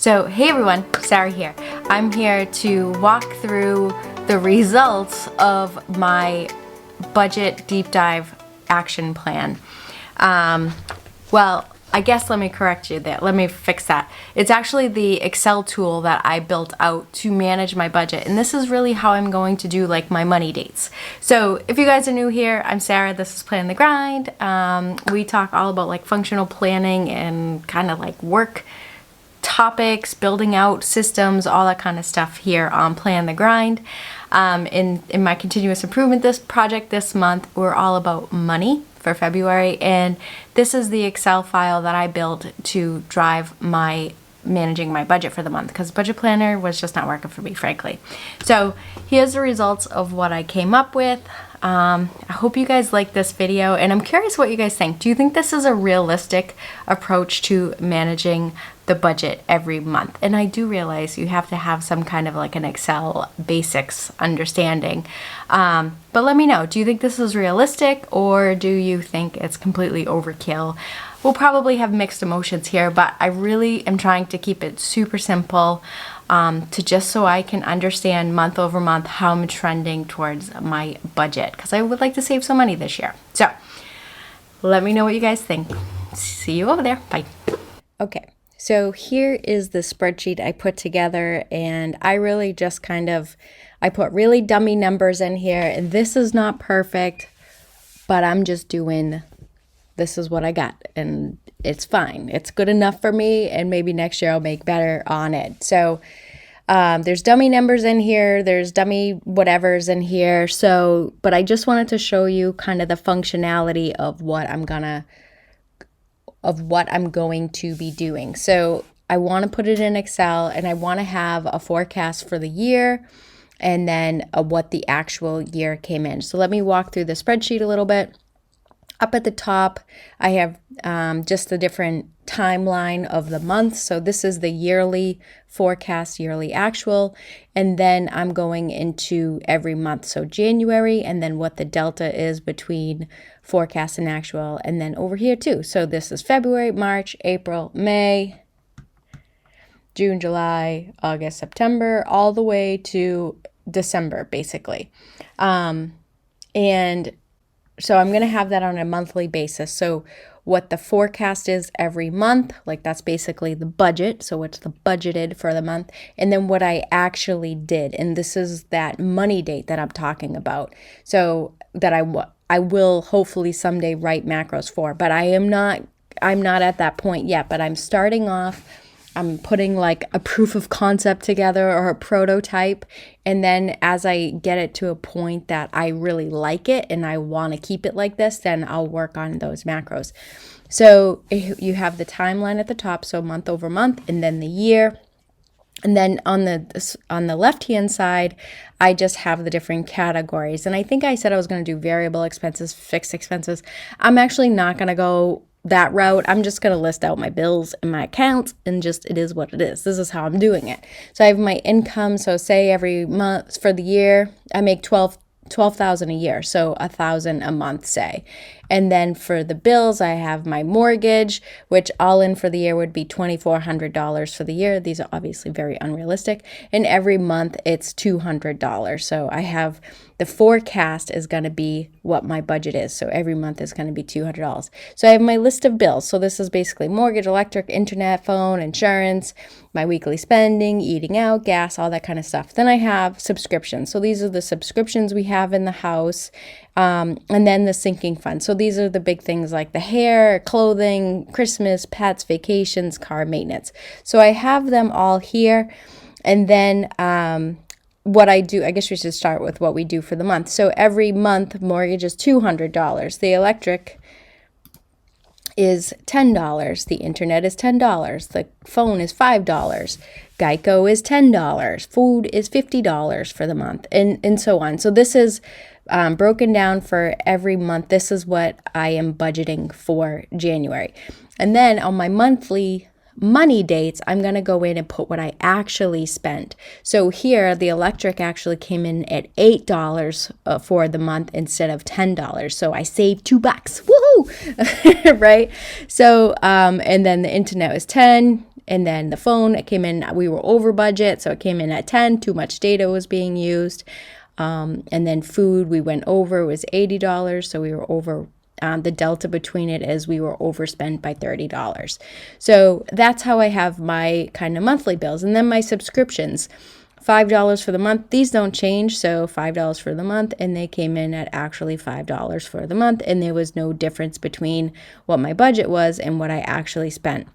So hey everyone, Sarah here. I'm here to walk through the results of my budget deep dive action plan. Well, I guess let me correct you there. Let me fix that. It's actually the Excel tool that I built out to manage my budget. And this is really how I'm going to do like my money dates. So if you guys are new here, I'm Sarah. This is PlantheGrind. We talk all about like functional planning and kind of like work topics, building out systems, all that kind of stuff here on PlantheGrind. In my continuous improvement project this month, we're all about money for February, and this is the Excel file that I built to drive my managing my budget for the month, because budget planner was just not working for me, frankly. So here's the results of what I came up with. I hope you guys like this video, and I'm curious what you guys think. Do you think this is a realistic approach to managing the budget every month? And I do realize you have to have some kind of like an Excel basics understanding. But let me know, do you think this is realistic, or do you think it's completely overkill? We'll probably have mixed emotions here, but I really am trying to keep it super simple, to just so I can understand month over month how I'm trending towards my budget, because I would like to save some money this year. So let me know what you guys think. See you over there. Bye. Okay. So here is the spreadsheet I put together, and I really just I put really dummy numbers in here, and this is not perfect, but I'm just doing, this is what I got, and it's fine. It's good enough for me, and maybe next year I'll make better on it. So there's dummy numbers in here, there's dummy whatevers in here, but I just wanted to show you kind of the functionality of what I'm going to be doing. So I want to put it in Excel, and I want to have a forecast for the year, and then what the actual year came in. So let me walk through the spreadsheet a little bit. Up at the top, I have just the different timeline of the month. So this is the yearly forecast, yearly actual, and then I'm going into every month. So January, and then what the delta is between forecast and actual, and then over here too. So this is February, March, April, May, June, July, August, September, all the way to December, basically. And so I'm going to have that on a monthly basis. So what the forecast is every month, like that's basically the budget. So what's the budgeted for the month, and then what I actually did. And this is that money date that I'm talking about. So that I will hopefully someday write macros for, but I'm not at that point yet, but I'm starting off. I'm putting like a proof of concept together, or a prototype. And then as I get it to a point that I really like it and I want to keep it like this, then I'll work on those macros. So you have the timeline at the top, so month over month, and then the year. And then on the left-hand side, I just have the different categories. And I think I said I was going to do variable expenses, fixed expenses. I'm actually not going to go that route. I'm just going to list out my bills and my accounts, and just, it is what it is. This is how I'm doing it. So I have my income. So say every month for the year, I make $12,000 a year. So $1,000 a month, say. And then for the bills, I have my mortgage, which all in for the year would be $2,400 for the year. These are obviously very unrealistic. And every month it's $200. So I have, the forecast is going to be what my budget is. So every month is going to be $200. So I have my list of bills. So this is basically mortgage, electric, internet, phone, insurance, my weekly spending, eating out, gas, all that kind of stuff. Then I have subscriptions. So these are the subscriptions we have in the house. And then the sinking fund. So these are the big things like the hair, clothing, Christmas, pets, vacations, car maintenance. So I have them all here. And then what I do, I guess we should start with what we do for the month. So every month, mortgage is $200. The electric is $10. The internet is $10. The phone is $5. Geico is $10. Food is $50 for the month, and so on. So this is broken down for every month. This is what I am budgeting for January. And then on my monthly money dates, I'm going to go in and put what I actually spent. So here, the electric actually came in at $8 for the month instead of $10. So I saved $2. Woohoo! Right? So, and then the internet was $10. And then the phone, it came in, we were over budget, so it came in at 10, too much data was being used. And then food, we went over, it was $80, so we were over. The delta between it is we were overspent by $30. So that's how I have my kind of monthly bills. And then my subscriptions, $5 for the month. These don't change, so $5 for the month, and they came in at actually $5 for the month, and there was no difference between what my budget was and what I actually spent.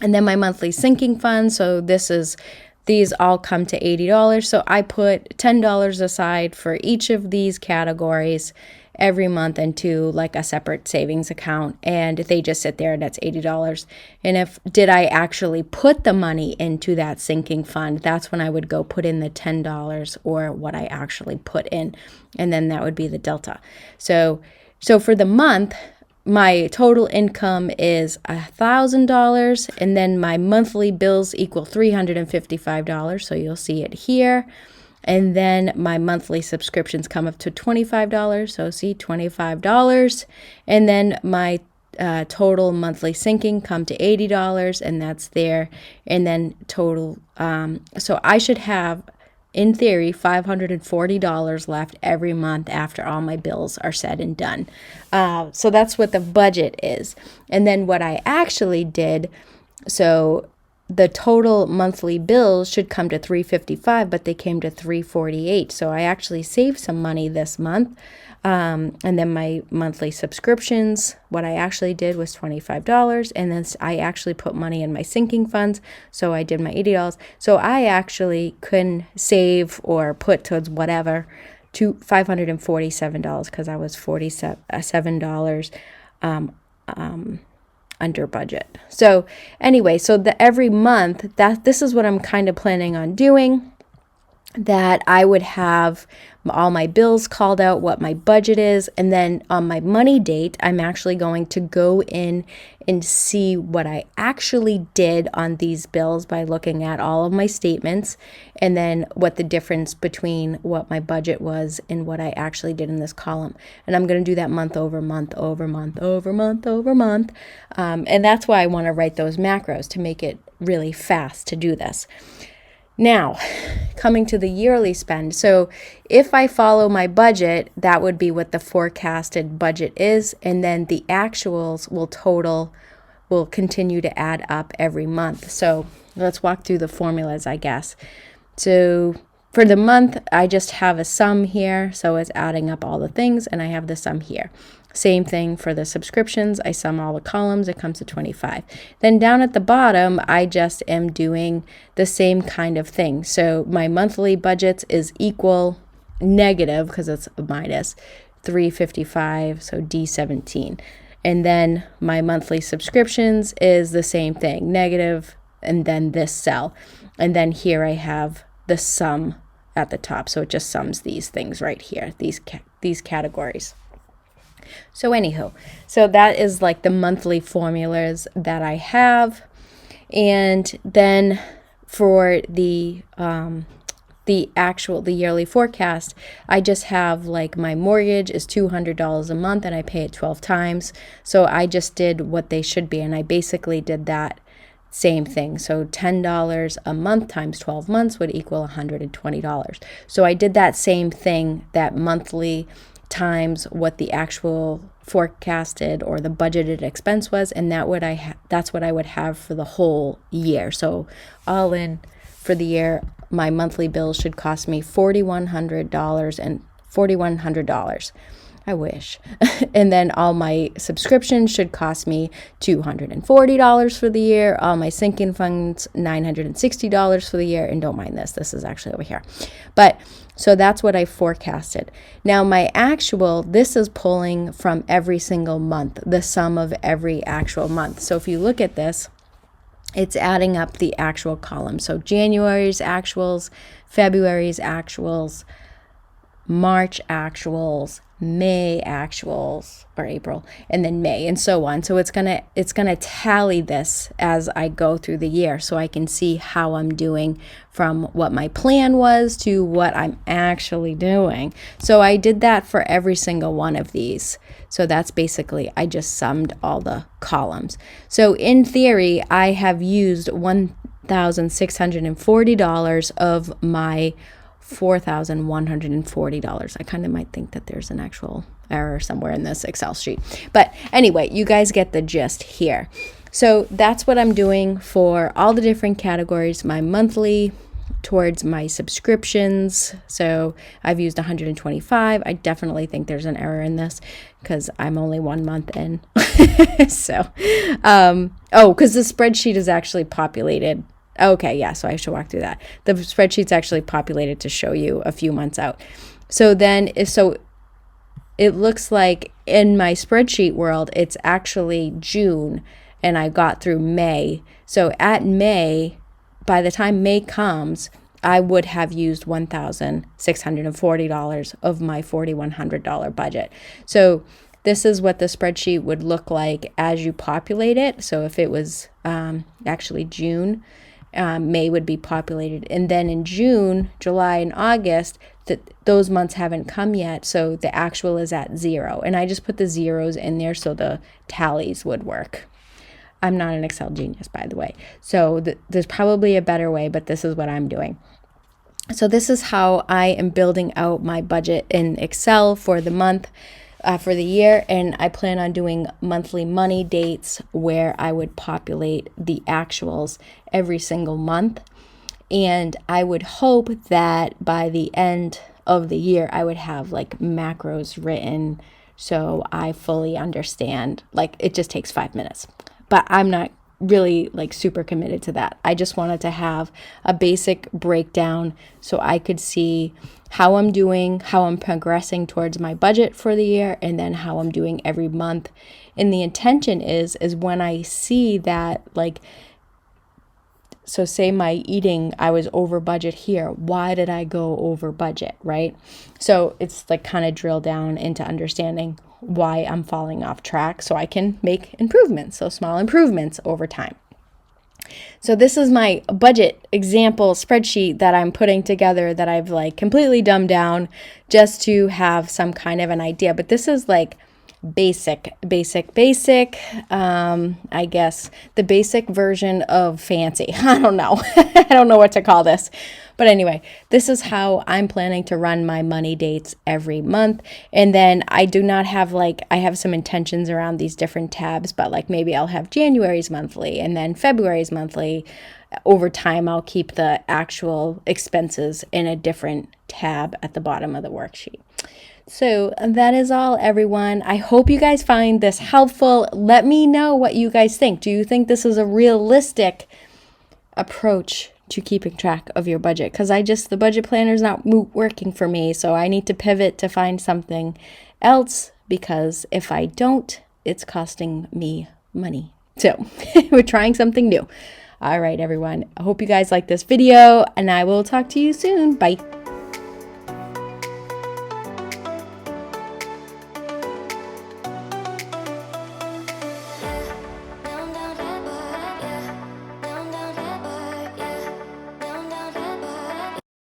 And then my monthly sinking fund, so these all come to $80. So I put $10 aside for each of these categories every month into like a separate savings account, and they just sit there, and that's $80. And did I actually put the money into that sinking fund, that's when I would go put in the $10 or what I actually put in, and then that would be the delta. So for the month, my total income is $1,000, and then my monthly bills equal $355. So you'll see it here. And then my monthly subscriptions come up to $25. So see, $25. And then my total monthly sinking come to $80, and that's there. And then total, so I should have, in theory, $540 left every month after all my bills are said and done. So that's what the budget is. And then what I actually did, so the total monthly bills should come to $355, but they came to $348. So I actually saved some money this month. And then my monthly subscriptions, what I actually did was $25. And then I actually put money in my sinking funds. So I did my $80. So I actually couldn't save or put towards whatever to $547 because I was $47 under budget. So anyway, so every month, this is what I'm kind of planning on doing, that I would have all my bills called out, what my budget is, and then on my money date, I'm actually going to go in and see what I actually did on these bills by looking at all of my statements, and then what the difference between what my budget was and what I actually did in this column. And I'm going to do that month over month over month over month over month. And that's why I want to write those macros, to make it really fast to do this. Now, coming to the yearly spend. So if I follow my budget, that would be what the forecasted budget is. And then the actuals will continue to add up every month. So let's walk through the formulas, I guess. So for the month, I just have a sum here. So it's adding up all the things, and I have the sum here. Same thing for the subscriptions. I sum all the columns. It comes to 25. Then down at the bottom, I just am doing the same kind of thing. So my monthly budgets is equal negative, because it's minus, 355, so D17. And then my monthly subscriptions is the same thing, negative, and then this cell. And then here I have the sum at the top. So it just sums these things right here, these categories. So anywho, so that is like the monthly formulas that I have. And then for the yearly forecast, I just have like my mortgage is $200 a month, and I pay it 12 times. So I just did what they should be, and I basically did that same thing. So $10 a month times 12 months would equal $120. So I did that same thing, that monthly times what the actual forecasted or the budgeted expense was, and that's what I would have for the whole year. So all in for the year, my monthly bills should cost me $4,100. I wish. And then all my subscriptions should cost me $240 for the year. All my sinking funds, $960 for the year. And don't mind this is actually over here. But so that's what I forecasted. Now my actual, this is pulling from every single month, the sum of every actual month. So if you look at this, it's adding up the actual column. So January's actuals, February's actuals, March actuals, May actuals, or April, and then May, and so on. So it's gonna tally this as I go through the year, so I can see how I'm doing from what my plan was to what I'm actually doing. So I did that for every single one of these. So that's basically, I just summed all the columns. So in theory, I have used $1,640 of my $4,140. I kind of might think that there's an actual error somewhere in this Excel sheet. But anyway, you guys get the gist here. So that's what I'm doing for all the different categories, my monthly, towards my subscriptions. So I've used 125. I definitely think there's an error in this because I'm only 1 month in. So, because the spreadsheet is actually populated. Okay, yeah, so I should walk through that. The spreadsheet's actually populated to show you a few months out. So it looks like in my spreadsheet world, it's actually June, and I got through May. So at May, by the time May comes, I would have used $1,640 of my $4,100 budget. So this is what the spreadsheet would look like as you populate it. So if it was actually June, May would be populated, and then in June, July, and August, those months haven't come yet, so the actual is at 0, and I just put the zeros in there so the tallies would work. I'm not an Excel genius, by the way, so there's probably a better way, but this is what I'm doing. So this is how I am building out my budget in Excel for the month. For the year, and I plan on doing monthly money dates where I would populate the actuals every single month, and I would hope that by the end of the year I would have like macros written so I fully understand. Like, it just takes 5 minutes, but I'm not really like super committed to that. I just wanted to have a basic breakdown so I could see how I'm doing, how I'm progressing towards my budget for the year, and then how I'm doing every month. And the intention is when I see that, like, so say my eating, I was over budget here. Why did I go over budget, right? So it's like kind of drill down into understanding why I'm falling off track so I can make improvements, so small improvements over time. So this is my budget example spreadsheet that I'm putting together that I've like completely dumbed down just to have some kind of an idea. But this is like basic, I guess the basic version of fancy. I don't know. I don't know what to call this. But anyway, this is how I'm planning to run my money dates every month. And then I do not have I have some intentions around these different tabs, but like maybe I'll have January's monthly and then February's monthly. Over time, I'll keep the actual expenses in a different tab at the bottom of the worksheet. So that is all, everyone. I hope you guys find this helpful. Let me know what you guys think. Do you think this is a realistic approach to keeping track of your budget? Because the budget planner is not working for me, so I need to pivot to find something else, because if I don't, it's costing me money. So we're trying something new. All right, everyone. I hope you guys like this video, and I will talk to you soon. Bye.